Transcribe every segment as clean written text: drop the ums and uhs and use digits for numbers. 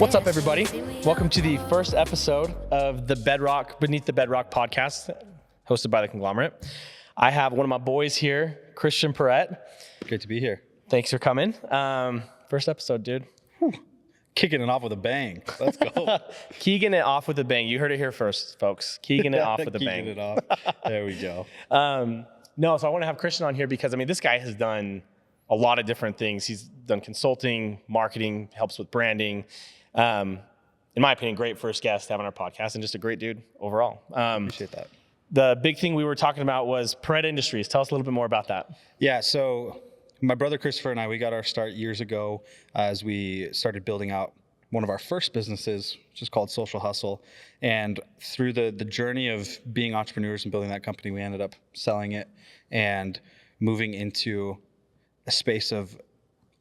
What's up, everybody? Welcome to the first episode of the Beneath the Bedrock podcast, hosted by the Conglomerate. I have one of my boys here, Christian Parrett. Great to be here. Thanks for coming. First episode, dude. Whew. Kicking it off with a bang. Let's go. Keagan it off with a bang. You heard it here first, folks. Keagan it off with a bang. Keegan it off. There we go. So I want to have Christian on here because, this guy has done a lot of different things. He's done consulting, marketing, helps with branding. In my opinion, great first guest to have on our podcast and just a great dude overall. Appreciate that. The big thing we were talking about was Parrett Industries. Tell us a little bit more about that. Yeah, so my brother Christopher and I, we got our start years ago as we started building out one of our first businesses, which is called Social Hustle. And through the journey of being entrepreneurs and building that company, we ended up selling it and moving into a space of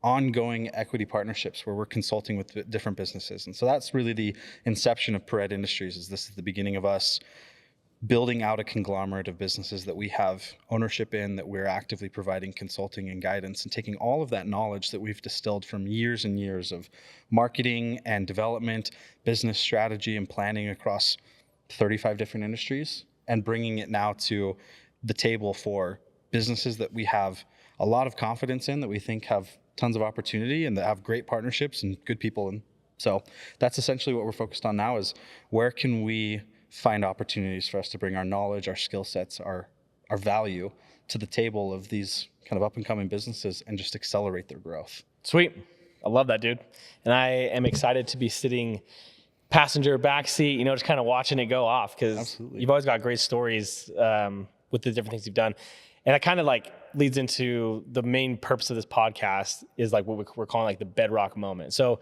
ongoing equity partnerships where we're consulting with different businesses. And so that's really the inception of Parrett Industries. This is the beginning of us building out a conglomerate of businesses that we have ownership in, that we're actively providing consulting and guidance, and taking all of that knowledge that we've distilled from years and years of marketing and development, business strategy and planning across 35 different industries, and bringing it now to the table for businesses that we have a lot of confidence in, that we think have tons of opportunity and that have great partnerships and good people. And so that's essentially what we're focused on now, is where can we find opportunities for us to bring our knowledge, our skill sets, our value to the table of these kind of up and coming businesses and just accelerate their growth. Sweet. I love that, dude. And I am excited to be sitting passenger backseat, just kind of watching it go off, because you've always got great stories with the different things you've done. And that kind of leads into the main purpose of this podcast, is what we're calling the bedrock moment. So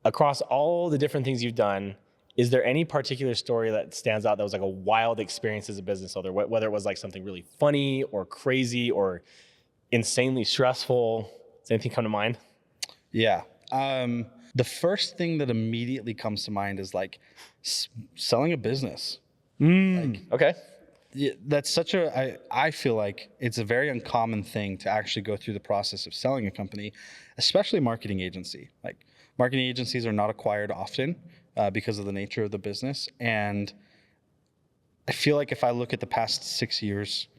across all the different things you've done, is there any particular story that stands out that was a wild experience as a business owner, whether it was something really funny or crazy or insanely stressful? Does anything come to mind? Yeah. The first thing that immediately comes to mind is selling a business. Okay. Yeah, that's I feel like it's a very uncommon thing to actually go through the process of selling a company, especially a marketing agency. Marketing agencies are not acquired often because of the nature of the business. And I feel like if I look at the past 6 years,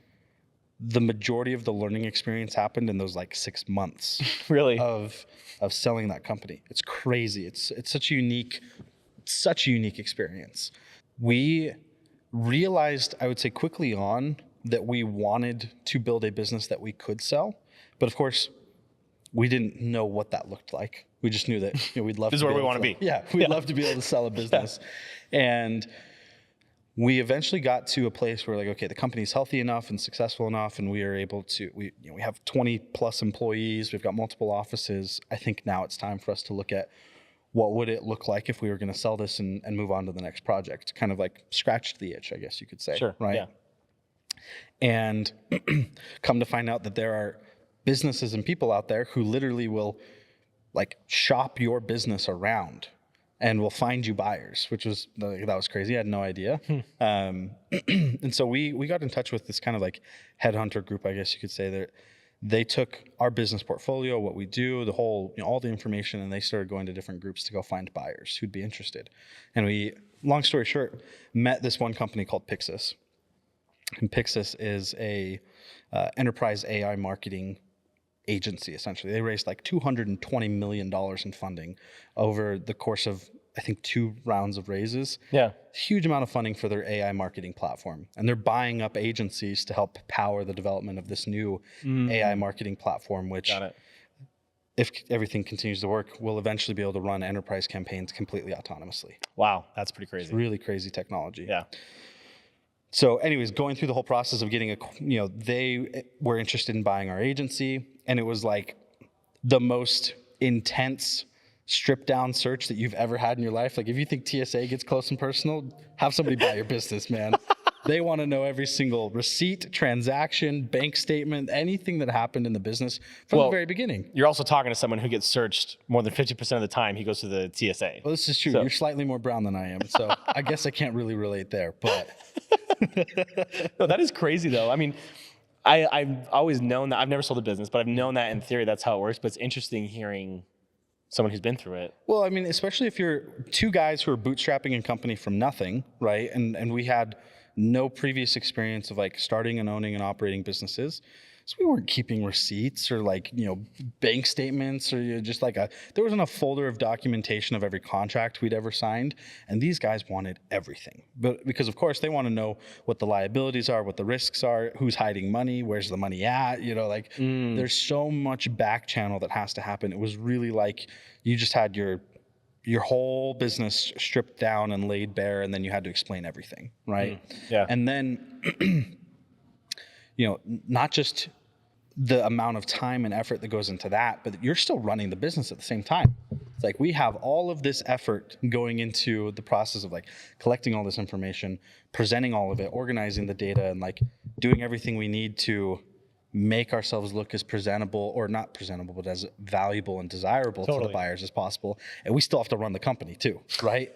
the majority of the learning experience happened in those 6 months really of selling that company. It's crazy. It's such a unique experience. We realized, I would say quickly on, that we wanted to build a business that we could sell. But of course, we didn't know what that looked like. We just knew that we'd love this to is where we want to be. Yeah, we'd love to be able to sell a business. Yeah. And we eventually got to a place where okay, the company's healthy enough and successful enough, and we are able to, we have 20 plus employees, we've got multiple offices. I think now it's time for us to look at what would it look like if we were going to sell this and move on to the next project. Kind of scratched the itch, I guess you could say. Sure. Right. Yeah. And come to find out that there are businesses and people out there who literally will shop your business around and will find you buyers, which was, that was crazy. I had no idea. And so we got in touch with this kind of headhunter group, I guess you could say, that they took our business portfolio, what we do, the whole, all the information, and they started going to different groups to go find buyers who'd be interested. And we, long story short, met this one company called Pixis. And Pixis is a enterprise AI marketing agency, essentially. They raised $220 million in funding over the course of, I think, 2 rounds of raises. Yeah. Huge amount of funding for their AI marketing platform. And they're buying up agencies to help power the development of this new AI marketing platform, which, if everything continues to work, will eventually be able to run enterprise campaigns completely autonomously. Wow, that's pretty crazy. It's really crazy technology. Yeah. So anyways, going through the whole process of getting they were interested in buying our agency, and it was the most intense stripped down search that you've ever had in your life. If you think TSA gets close and personal, have somebody buy your business, man. They want to know every single receipt, transaction, bank statement, anything that happened in the business from the very beginning. You're also talking to someone who gets searched more than 50% of the time he goes to the TSA. Well, this is true. So. You're slightly more brown than I am, so I guess I can't really relate there, but. No, that is crazy though. I've always known that. I've never sold a business, but I've known that in theory that's how it works. But it's interesting hearing someone who's been through it. Well, I mean, especially if you're two guys who are bootstrapping a company from nothing, right? And we had no previous experience of like starting and owning and operating businesses. So we weren't keeping receipts or like, bank statements or just like there wasn't a folder of documentation of every contract we'd ever signed. And these guys wanted everything. But because of course they want to know what the liabilities are, what the risks are, who's hiding money, where's the money at, there's so much back channel that has to happen. It was really like you just had your whole business stripped down and laid bare, and then you had to explain everything, right? Yeah. And then, not just the amount of time and effort that goes into that, but you're still running the business at the same time. It's like we have all of this effort going into the process of like collecting all this information, presenting all of it, organizing the data, and like doing everything we need to make ourselves look as presentable, or not presentable, but as valuable and desirable to the buyers as possible. And we still have to run the company too, right?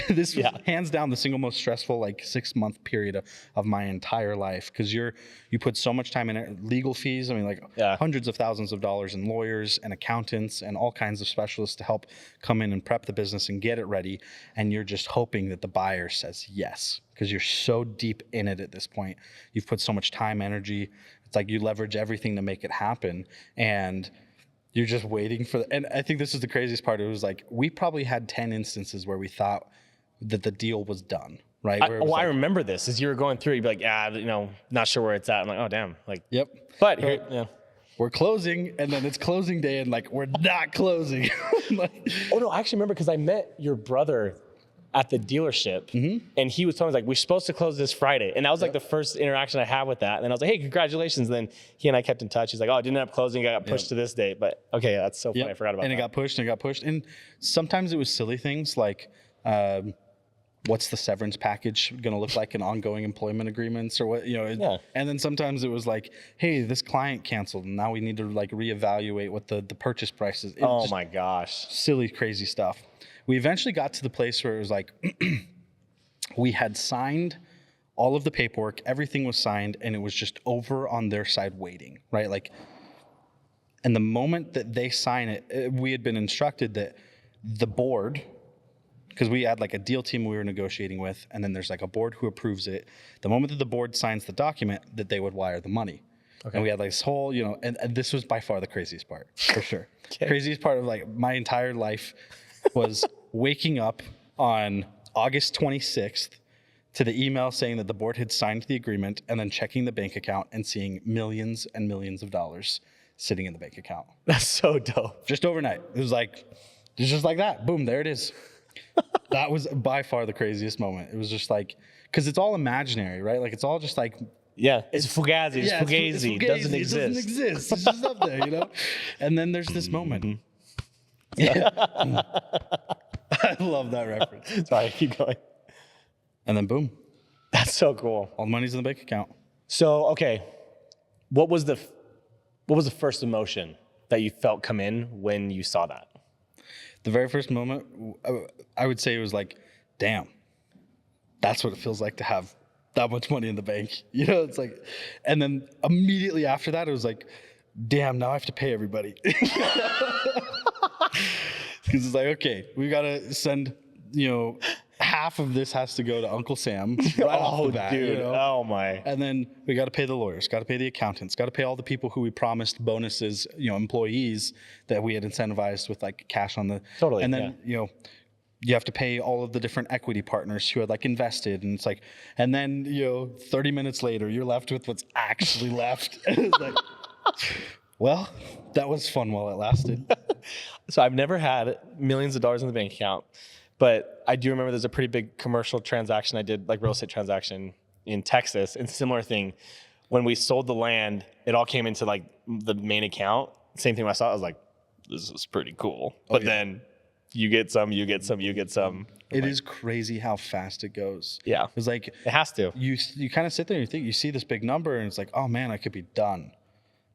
This was hands down the single most stressful 6-month period of my entire life, because you put so much time in it. Legal fees, I mean, hundreds of thousands of dollars in lawyers and accountants and all kinds of specialists to help come in and prep the business and get it ready. And you're just hoping that the buyer says yes, because you're so deep in it at this point. You've put so much time, energy. It's like you leverage everything to make it happen, and you're just waiting for and I think this is the craziest part. It was like we probably had 10 instances where we thought that the deal was done, right? I remember this. As you were going through, you'd be like, not sure where it's at. I'm like, oh, damn. Yep. But here, we're closing, and then it's closing day, and we're not closing. Oh, no, I actually remember because I met your brother at the dealership, and he was telling me, we're supposed to close this Friday. And that was the first interaction I had with that. And then I was like, hey, congratulations. And then he and I kept in touch. He's like, oh, I didn't end up closing. I got pushed to this date. But okay, that's so funny. I forgot about that. And it got pushed and it got pushed. And sometimes it was silly things like, what's the severance package going to look like in ongoing employment agreements or what, and then sometimes it was like, hey, this client canceled and now we need to reevaluate what the purchase price is. Oh my gosh. Silly, crazy stuff. We eventually got to the place where it was like, we had signed all of the paperwork, everything was signed, and it was just over on their side waiting, right? And the moment that they sign it, we had been instructed that the board, because we had a deal team we were negotiating with, and then there's a board who approves it. The moment that the board signs the document, that they would wire the money. Okay. And we had this whole, and this was by far the craziest part, for sure. Okay. Craziest part of my entire life was waking up on August 26th to the email saying that the board had signed the agreement, and then checking the bank account and seeing millions and millions of dollars sitting in the bank account. That's so dope. Just overnight. It was just like that. Boom, there it is. That was by far the craziest moment. It was just because it's all imaginary, right? It's all just it's fugazi. It's fugazi. It doesn't exist. It doesn't exist. It's just up there, And then there's this moment. Yeah. I love that reference. Sorry, keep going. And then boom. That's so cool. All the money's in the bank account. So, okay. What was the first emotion that you felt come in when you saw that? The very first moment, I would say it was damn, that's what it feels like to have that much money in the bank. It's and then immediately after that, it was damn, now I have to pay everybody. Because it's okay, we got to send, half of this has to go to Uncle Sam right off the bat, dude. Oh my. And then we got to pay the lawyers, got to pay the accountants, got to pay all the people who we promised bonuses, employees that we had incentivized with cash on the. Totally. And then, you have to pay all of the different equity partners who had invested. And it's and then, 30 minutes later, you're left with what's actually left. And it's well, that was fun while it lasted. So I've never had millions of dollars in the bank account, but I do remember there's a pretty big commercial transaction I did, real estate transaction in Texas, and similar thing. When we sold the land, it all came into the main account. Same thing when I saw it, I was this is pretty cool. But then you get some, you get some, you get some. It is crazy how fast it goes. Yeah. It's it has to. You kind of sit there and you think, you see this big number and it's oh man, I could be done.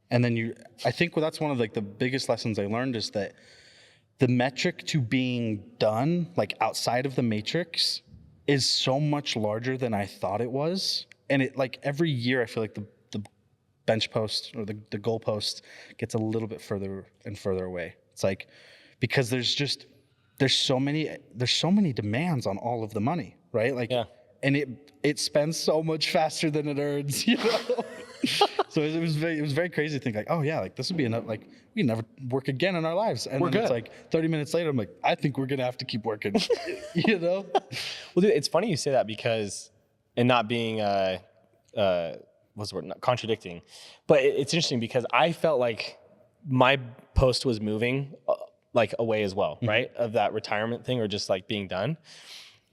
And then I think that's one of the biggest lessons I learned is that the metric to being done, outside of the matrix, is so much larger than I thought it was. And it every year I feel the bench post or the goal post gets a little bit further and further away. It's because there's so many demands on all of the money, right? Like, and it spends so much faster than it earns, you know? So it was very crazy to think like, oh yeah, like this would be enough, like we never work again in our lives. And then it's like 30 minutes later, I'm like, I think we're going to have to keep working, you know? Well, dude, it's funny you say that because, and not being, what's the word? Not contradicting, but it's interesting because I felt like my post was moving like away as well, right? Of that retirement thing or just like being done.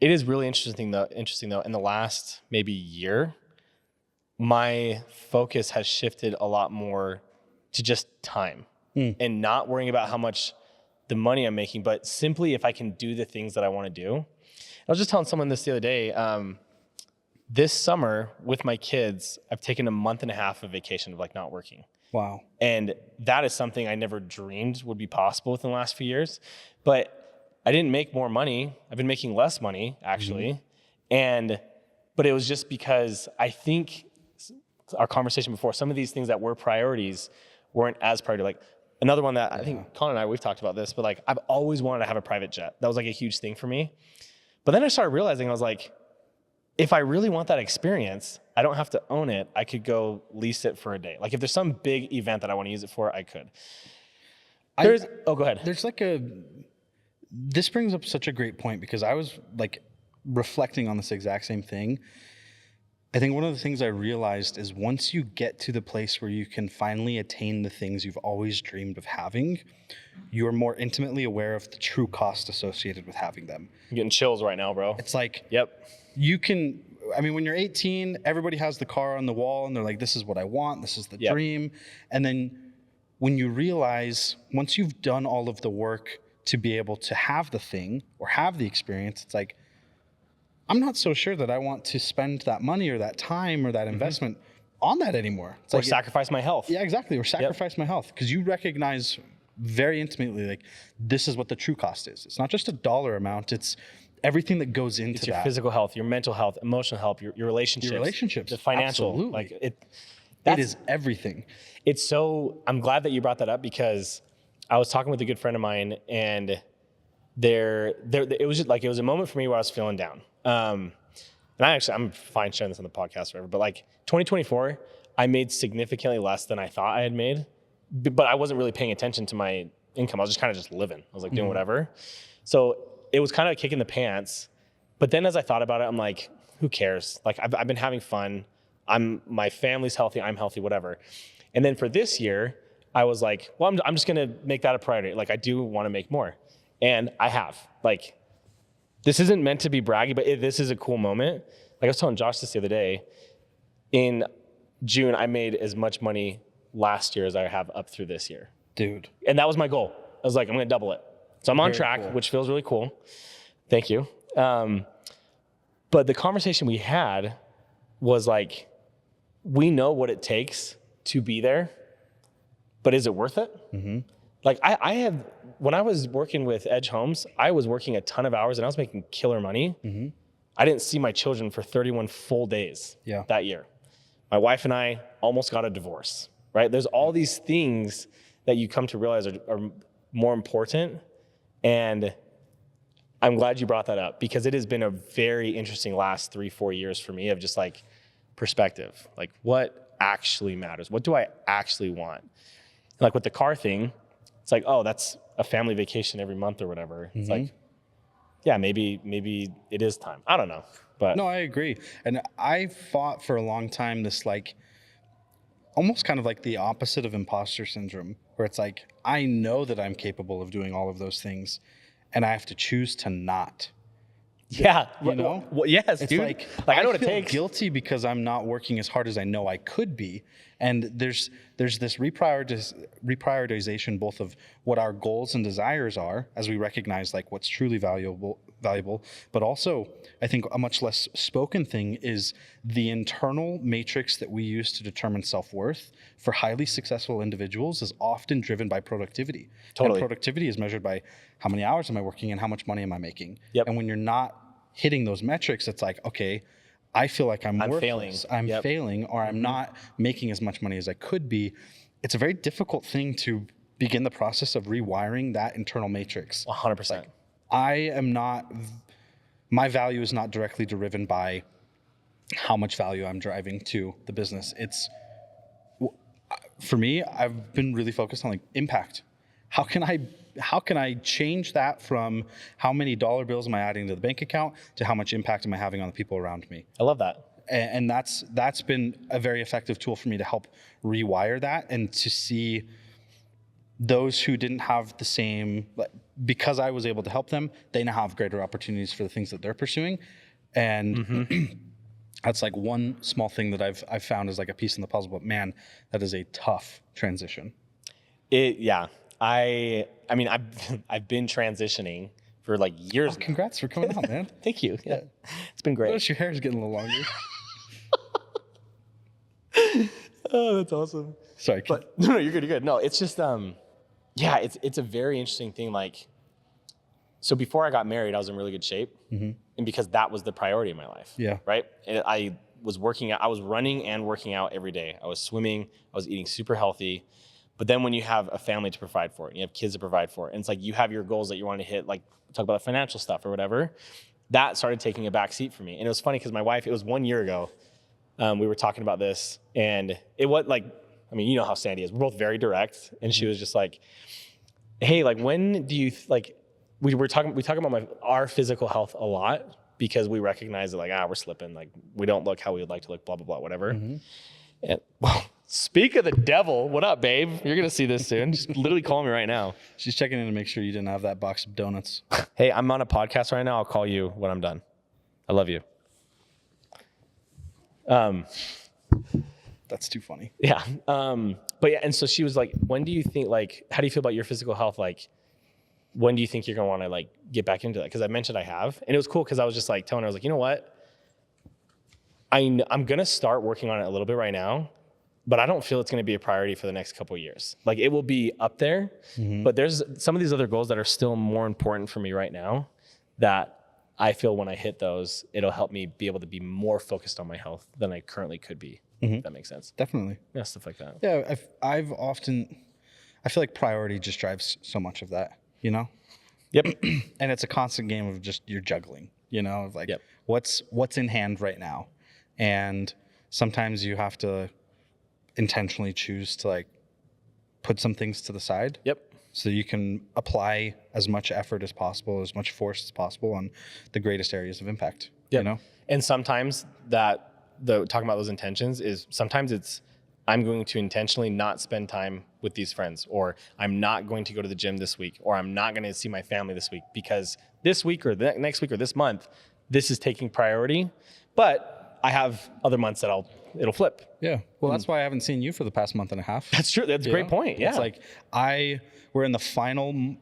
It is really interesting though, in the last maybe year, my focus has shifted a lot more to just time and not worrying about how much the money I'm making, but simply if I can do the things that I want to do. I was just telling someone this the other day. This summer with my kids, I've taken a month and a half of vacation of like not working. Wow. And that is something I never dreamed would be possible within the last few years. But I didn't make more money. I've been making less money actually. But it was just because I think our conversation before, some of these things that were priorities weren't as priority. Like another one that I think Colin and I, we've talked about this, but like I've always wanted to have a private jet. That was like a huge thing for me. But then I started realizing, I was like, if I really want that experience, I don't have to own it. I could go lease it for a day. Like if there's some big event that I want to use it for, I could. Go ahead. There's like this brings up such a great point because I was like reflecting on this exact same thing. I think one of the things I realized is once you get to the place where you can finally attain the things you've always dreamed of having, you are more intimately aware of the true cost associated with having them. I'm getting chills right now, bro. It's like, yep. When you're 18, everybody has the car on the wall and they're like, this is what I want. This is the dream. And then when you realize once you've done all of the work to be able to have the thing or have the experience, it's like, I'm not so sure that I want to spend that money or that time or that investment on that anymore. It's or like sacrifice my health. Yeah, exactly. Or sacrifice my health. Because you recognize very intimately, like, this is what the true cost is. It's not just a dollar amount. It's everything that goes into it's your that. Physical health, your mental health, emotional health, your relationships. The financial. Absolutely. Like it is everything. I'm glad that you brought that up because I was talking with a good friend of mine and it was just like, it was a moment for me where I was feeling down. And I'm fine sharing this on the podcast or whatever, but like 2024, I made significantly less than I thought I had made, but I wasn't really paying attention to my income. I was just kind of just living. I was like doing whatever. So it was kind of a kick in the pants. But then as I thought about it, I'm like, who cares? Like I've been having fun. My family's healthy. I'm healthy, whatever. And then for this year, I was like, well, I'm just going to make that a priority. Like I do want to make more. And I have. Like, this isn't meant to be braggy, but this is a cool moment. Like I was telling Josh this the other day, in June, I made as much money last year as I have up through this year. Dude. And that was my goal. I was like, I'm going to double it. So I'm on track, which feels really cool. Thank you. But the conversation we had was like, we know what it takes to be there, but is it worth it? Mm-hmm. Like when I was working with Edge Homes, I was working a ton of hours and I was making killer money. Mm-hmm. I didn't see my children for 31 full days that year. My wife and I almost got a divorce, right? There's all these things that you come to realize are more important. And I'm glad you brought that up because it has been a very interesting last 3-4 years for me of just like perspective, like what actually matters? What do I actually want? And like with the car thing, it's like, oh, that's a family vacation every month or whatever. It's like, yeah, maybe it is time. I don't know, but. No, I agree. And I fought for a long time this like, almost kind of like the opposite of imposter syndrome, where it's like, I know that I'm capable of doing all of those things and I have to choose to not. Yeah. You know? Well, yes, it's dude. like I know what it feel takes. Guilty because I'm not working as hard as I know I could be. And there's this reprioritization both of what our goals and desires are as we recognize like what's truly valuable, but also I think a much less spoken thing is the internal matrix that we use to determine self-worth for highly successful individuals is often driven by productivity. Totally. And productivity is measured by how many hours am I working and how much money am I making. Yep. And when you're not hitting those metrics, it's like, okay, I feel like I'm worthless. Failing. I'm failing, or I'm not making as much money as I could be. It's a very difficult thing to begin the process of rewiring that internal matrix. 100%. My value is not directly driven by how much value I'm driving to the business. For me, I've been really focused on like impact. How can I change that from how many dollar bills am I adding to the bank account to how much impact am I having on the people around me? I love that. And that's been a very effective tool for me to help rewire that, and to see those who didn't have the same, because I was able to help them, they now have greater opportunities for the things that they're pursuing. And that's like one small thing that I've found is like a piece in the puzzle, but man, that is a tough transition. Yeah. I mean, I've been transitioning for like years. Congrats for coming out, man. Thank you. Yeah. It's been great. Notice your hair's getting a little longer. Oh, that's awesome. Sorry. But no, you're good. You're good. No, it's just, yeah, it's a very interesting thing. Like, so before I got married, I was in really good shape. And because that was the priority in my life. Yeah. Right. And I was working out, I was running and working out every day. I was swimming, I was eating super healthy. But then when you have a family to provide for, and you have kids to provide for, and it's like you have your goals that you want to hit, like talk about the financial stuff or whatever, that started taking a back seat for me. And it was funny because my wife, it was 1 year ago, we were talking about this, and it was like, I mean, you know how Sandy is. We're both very direct. And she was just like, hey, like, when do you, we talk about our physical health a lot, because we recognize that, like, we're slipping, like, we don't look how we would like to look, blah, blah, blah, whatever. And, well, speak of the devil, what up, babe? You're going to see this soon. Just literally call me right now. She's checking in to make sure you didn't have that box of donuts. Hey, I'm on a podcast right now. I'll call you when I'm done. I love you. That's too funny. Yeah. But yeah, and so she was like, when do you think, like, how do you feel about your physical health? Like, when do you think you're going to want to, like, get back into that? Because I mentioned I have. And it was cool because I was just like telling her, I was like, you know what? I'm going to start working on it a little bit right now, but I don't feel it's going to be a priority for the next couple of years. Like, it will be up there, but there's some of these other goals that are still more important for me right now that I feel when I hit those, it'll help me be able to be more focused on my health than I currently could be. If that makes sense. Definitely. Yeah, stuff like that. Yeah, I feel like priority just drives so much of that, you know? Yep. And it's a constant game of just you're juggling, you know, of like, Yep. what's in hand right now. And sometimes you have to intentionally choose to, like, put some things to the side. Yep. So you can apply as much effort as possible, as much force as possible on the greatest areas of impact, you know? And sometimes talking about those intentions is sometimes it's, I'm going to intentionally not spend time with these friends, or I'm not going to go to the gym this week, or I'm not going to see my family this week because this week or the next week or this month, this is taking priority. But I have other months that it'll flip. Yeah. Well, that's why I haven't seen you for the past month and a half. That's true. That's a great point. Yeah. It's like we're in the final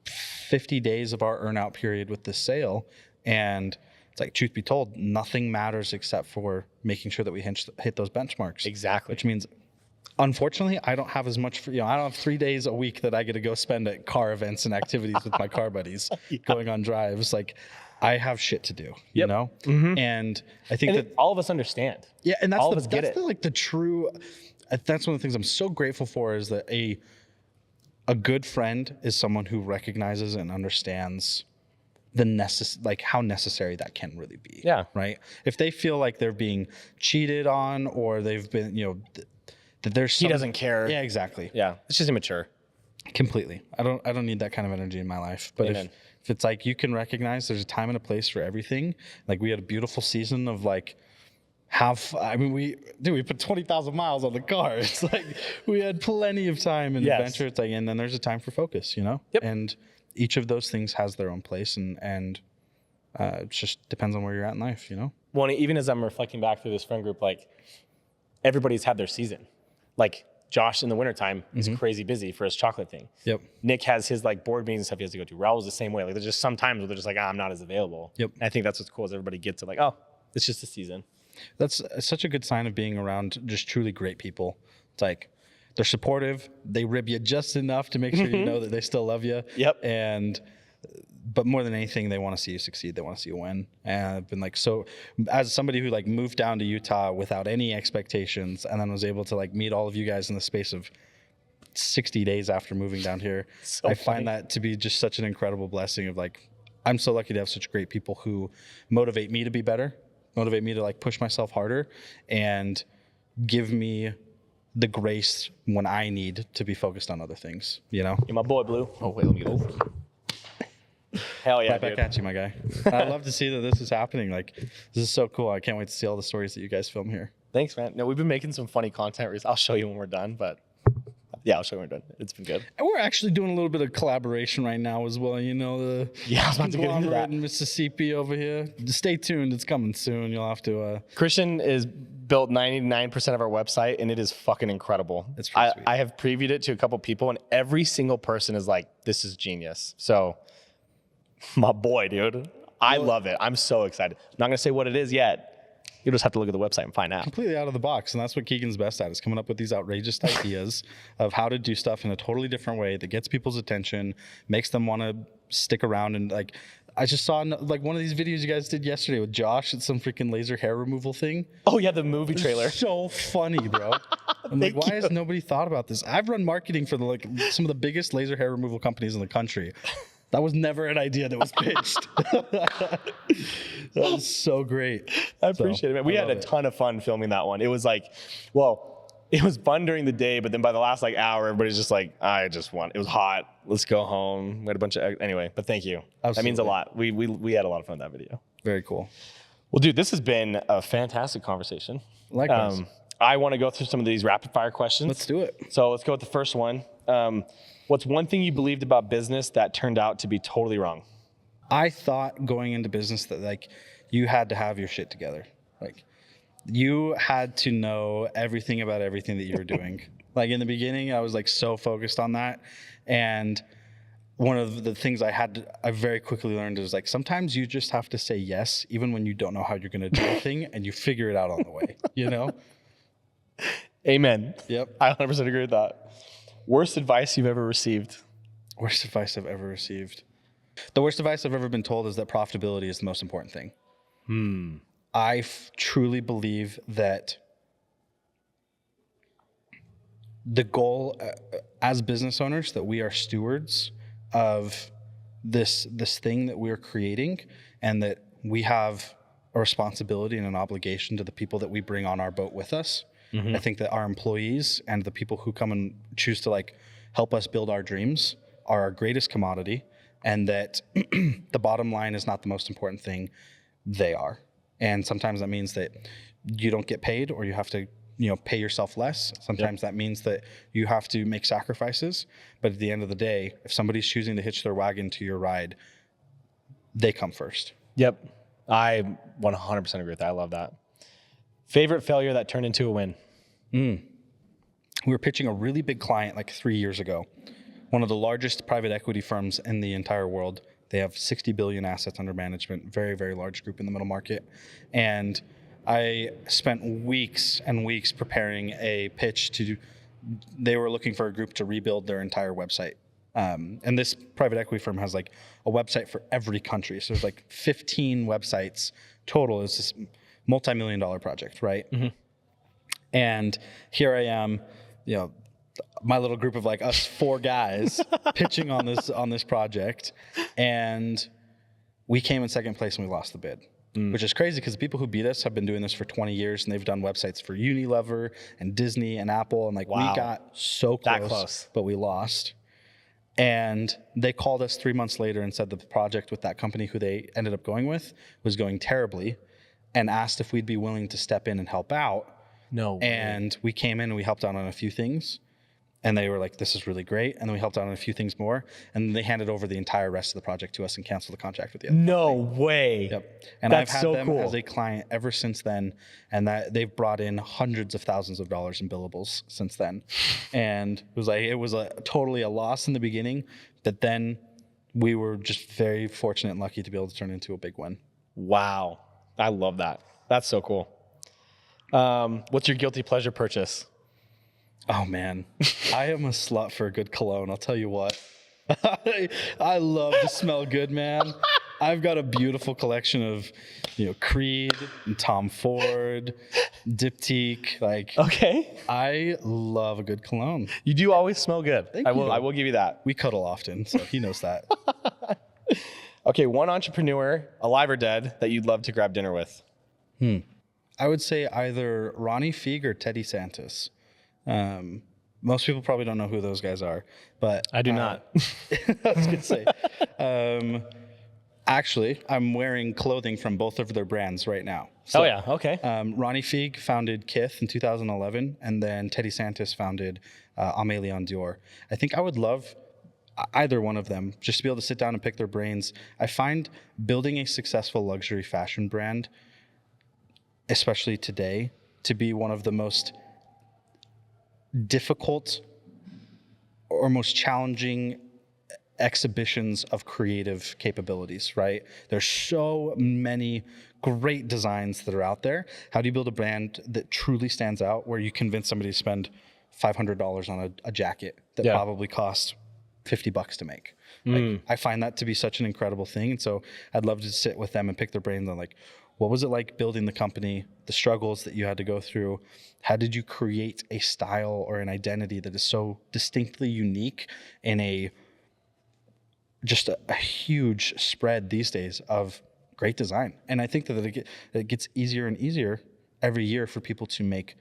50 days of our earn out period with this sale. And it's like, truth be told, nothing matters except for making sure that we hit those benchmarks. Exactly. Which means, unfortunately, I don't have as much, I don't have 3 days a week that I get to go spend at car events and activities with my car buddies, going on drives. Like, I have shit to do, you know? And I think that all of us understand. Yeah. And that's all of us get it. That's one of the things I'm so grateful for, is that a good friend is someone who recognizes and understands how necessary that can really be. Yeah. Right. If they feel like they're being cheated on, or they've been, that there's He doesn't care. Yeah, exactly. Yeah. It's just immature. Completely. I don't need that kind of energy in my life. But if it's like, you can recognize there's a time and a place for everything. Like, we had a beautiful season of, like, we put 20,000 miles on the car. It's like, we had plenty of time and adventure. It's like, and then there's a time for focus, you know? Yep. And each of those things has their own place, and it just depends on where you're at in life, you know? Well, even as I'm reflecting back through this friend group, like, everybody's had their season. Like, Josh in the wintertime is crazy busy for his chocolate thing. Yep. Nick has his, like, board meetings and stuff he has to go to. Raul's the same way. Like, there's just some times where they're just like, I'm not as available. Yep. And I think that's what's cool, is everybody gets it, like, oh, it's just a season. That's such a good sign of being around just truly great people. It's like, they're supportive. They rib you just enough to make sure you know that they still love you. Yep. But more than anything, they want to see you succeed. They want to see you win. And I've been like, so as somebody who, like, moved down to Utah without any expectations, and then was able to, like, meet all of you guys in the space of 60 days after moving down here. So I funny. find that to be just such an incredible blessing of like, I'm so lucky to have such great people who motivate me to be better, motivate me to like push myself harder, and give me the grace when I need to be focused on other things, you know? You're my boy, Blue. Oh, wait, let me get this. Hell yeah, Right back dude. at you, my guy. I love to see that this is happening. Like, this is so cool. I can't wait to see all the stories that you guys film here. Thanks, man. No, we've been making some funny content recently. I'll show you when we're done, but yeah, I'll show you when we're done. It's been good. And we're actually doing a little bit of collaboration right now as well. You know, the Yeah, I was about to get into Conglomerate that. in Mississippi over here. Stay tuned. It's coming soon. You'll have to. Christian is built 99% of our website, and it is fucking incredible. It's pretty sweet. I have previewed it to a couple people, and every single person is like, this is genius. So, my boy, dude. I love it. I'm so excited. I'm not going to say what it is yet. You'll just have to look at the website and find out. Completely out of the box, and that's what Keagan's best at, is coming up with these outrageous ideas of how to do stuff in a totally different way that gets people's attention, makes them want to stick around. And like, I just saw like one of these videos you guys did yesterday with Josh. It's some freaking laser hair removal thing. Oh, yeah, the movie trailer. So funny, bro. I'm like, why has nobody thought about this? I've run marketing for some of the biggest laser hair removal companies in the country. That was never an idea that was pitched. That was so great. I appreciate it, man. We had a ton of fun filming that one. It was like, well, it was fun during the day, but then by the last like hour, everybody's just like, it was hot. Let's go home. We had a bunch of, anyway, but thank you. Absolutely. That means a lot. We had a lot of fun in that video. Very cool. Well, dude, this has been a fantastic conversation. Likewise. I want to go through some of these rapid fire questions. Let's do it. So let's go with the first one. What's one thing you believed about business that turned out to be totally wrong? I thought going into business that like you had to have your shit together. Like you had to know everything about everything that you were doing. Like in the beginning, I was like so focused on that. And one of the things I very quickly learned is like, sometimes you just have to say yes, even when you don't know how you're going to do a thing, and you figure it out on the way, you know? Amen. Yep. I 100% agree with that. Worst advice you've ever received? Worst advice I've ever received. The worst advice I've ever been told is that profitability is the most important thing. I truly believe that the goal as business owners, that we are stewards of this thing that we're creating, and that we have a responsibility and an obligation to the people that we bring on our boat with us. Mm-hmm. I think that our employees and the people who come and choose to like help us build our dreams are our greatest commodity, and that the bottom line is not the most important thing. They are. And sometimes that means that you don't get paid, or you have to, pay yourself less. Sometimes that means that you have to make sacrifices. But at the end of the day, if somebody's choosing to hitch their wagon to your ride, they come first. Yep. I 100% agree with that. I love that. Favorite failure that turned into a win? We were pitching a really big client like 3 years ago. One of the largest private equity firms in the entire world. They have 60 billion assets under management, very, very large group in the middle market. And I spent weeks and weeks preparing a pitch they were looking for a group to rebuild their entire website. And this private equity firm has like a website for every country. So there's like 15 websites total. It's this multi-million-dollar project, right? Mm-hmm. And here I am, my little group of like us 4 guys pitching on this project, and we came in second place and we lost the bid, which is crazy because the people who beat us have been doing this for 20 years, and they've done websites for Unilever and Disney and Apple, and like we got so close, but we lost. And they called us 3 months later and said that the project with that company who they ended up going with was going terribly, and asked if we'd be willing to step in and help out. No way. And we came in and we helped out on a few things. And they were like, this is really great. And then we helped out on a few things more. And they handed over the entire rest of the project to us and canceled the contract with the other No company. way. Yep. And That's I've had so them cool. as a client ever since then. And that they've brought in hundreds of thousands of dollars in billables since then. And it was totally a loss in the beginning. But then we were just very fortunate and lucky to be able to turn it into a big win. Wow. I love that. That's so cool. What's your guilty pleasure purchase? Oh, man. I am a slut for a good cologne. I'll tell you what. I love to smell good, man. I've got a beautiful collection of, Creed and Tom Ford, Diptyque. Okay. I love a good cologne. You do always smell good. Thank I you. will give you that. We cuddle often, so he knows that. Okay, one entrepreneur, alive or dead, that you'd love to grab dinner with. I would say either Ronnie Feig or Teddy Santis. Most people probably don't know who those guys are, but I do not. I was gonna say. Actually, I'm wearing clothing from both of their brands right now. So, oh yeah, okay. Ronnie Feig founded Kith in 2011, and then Teddy Santis founded Amélie en Dior. I think I would love either one of them, just to be able to sit down and pick their brains. I find building a successful luxury fashion brand, especially today, to be one of the most difficult or most challenging exhibitions of creative capabilities, right? There's so many great designs that are out there. How do you build a brand that truly stands out, where you convince somebody to spend $500 on a jacket that probably cost $50 to make? I find that to be such an incredible thing. And so I'd love to sit with them and pick their brains on what was it like building the company, the struggles that you had to go through? How did you create a style or an identity that is so distinctly unique in just a huge spread these days of great design? And I think that it gets easier and easier every year for people to make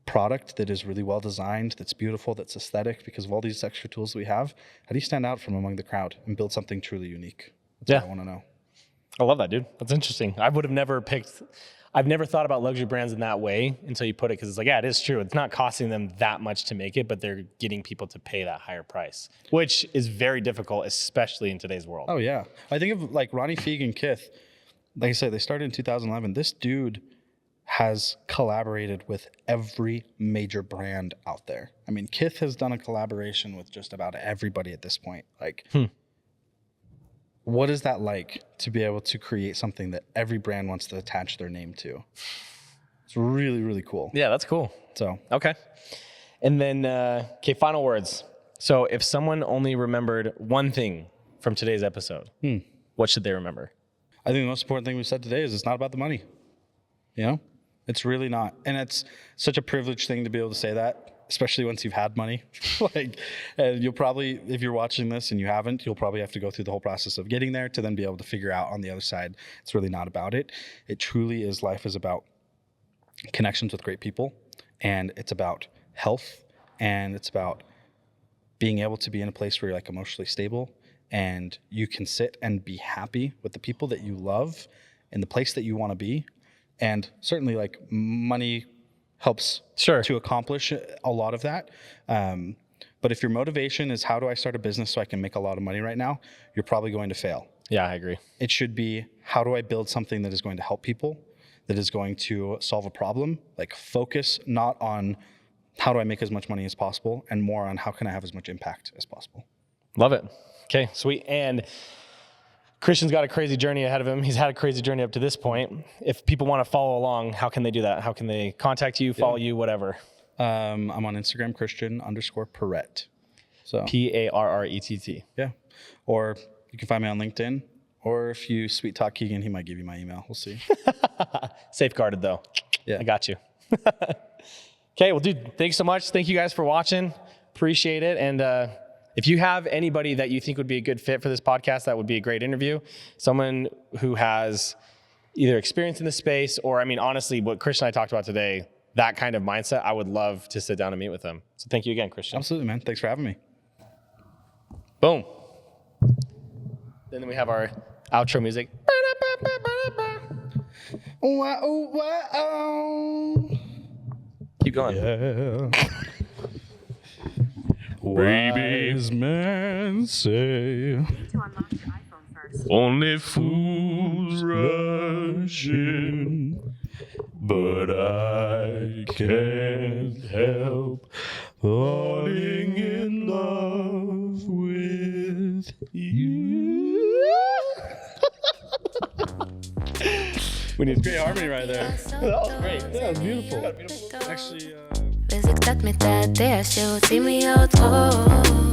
product that is really well designed, that's beautiful, that's aesthetic, because of all these extra tools that we have. How do you stand out from among the crowd and build something truly unique? That's what I want to know. I love that, dude. That's interesting. I've never thought about luxury brands in that way until you put it, because it's it is true. It's not costing them that much to make it, but they're getting people to pay that higher price, which is very difficult, especially in today's world. Oh, yeah. I think of Ronnie Feig and Kith. Like I said, they started in 2011. This dude has collaborated with every major brand out there. I mean, Kith has done a collaboration with just about everybody at this point. What is that like to be able to create something that every brand wants to attach their name to? It's really, really cool. Yeah, that's cool. So, okay. And then, final words. So if someone only remembered one thing from today's episode, what should they remember? I think the most important thing we said today is it's not about the money. It's really not. And it's such a privileged thing to be able to say that, especially once you've had money. And you'll probably, if you're watching this and you haven't, you'll probably have to go through the whole process of getting there to then be able to figure out on the other side, it's really not about it. It truly is, life is about connections with great people, and it's about health, and it's about being able to be in a place where you're emotionally stable and you can sit and be happy with the people that you love in the place that you want to be. And certainly money helps to accomplish a lot of that. But if your motivation is, how do I start a business so I can make a lot of money right now, you're probably going to fail. Yeah, I agree. It should be, how do I build something that is going to help people, that is going to solve a problem? Focus not on how do I make as much money as possible, and more on how can I have as much impact as possible. Love it. Okay, sweet. And Christian's got a crazy journey ahead of him. He's had a crazy journey up to this point. If people want to follow along, how can they do that? How can they contact you, follow you, whatever? I'm on Instagram, Christian_Parrett. So Parrett. Yeah. Or you can find me on LinkedIn. Or if you sweet talk Keagan, he might give you my email. We'll see. Safeguarded though. Yeah. I got you. Okay, well, dude, thanks so much. Thank you guys for watching. Appreciate it. And if you have anybody that you think would be a good fit for this podcast, that would be a great interview. Someone who has either experience in the space or, honestly, what Christian and I talked about today, that kind of mindset, I would love to sit down and meet with them. So thank you again, Christian. Absolutely, man. Thanks for having me. Boom. Then we have our outro music. Keep going. Yeah. Wise men say only fools rush in, but I can't help falling in love with you. We need great harmony right there. That was great. That was beautiful. Actually, Physics taught me that there's show, see me out, oh.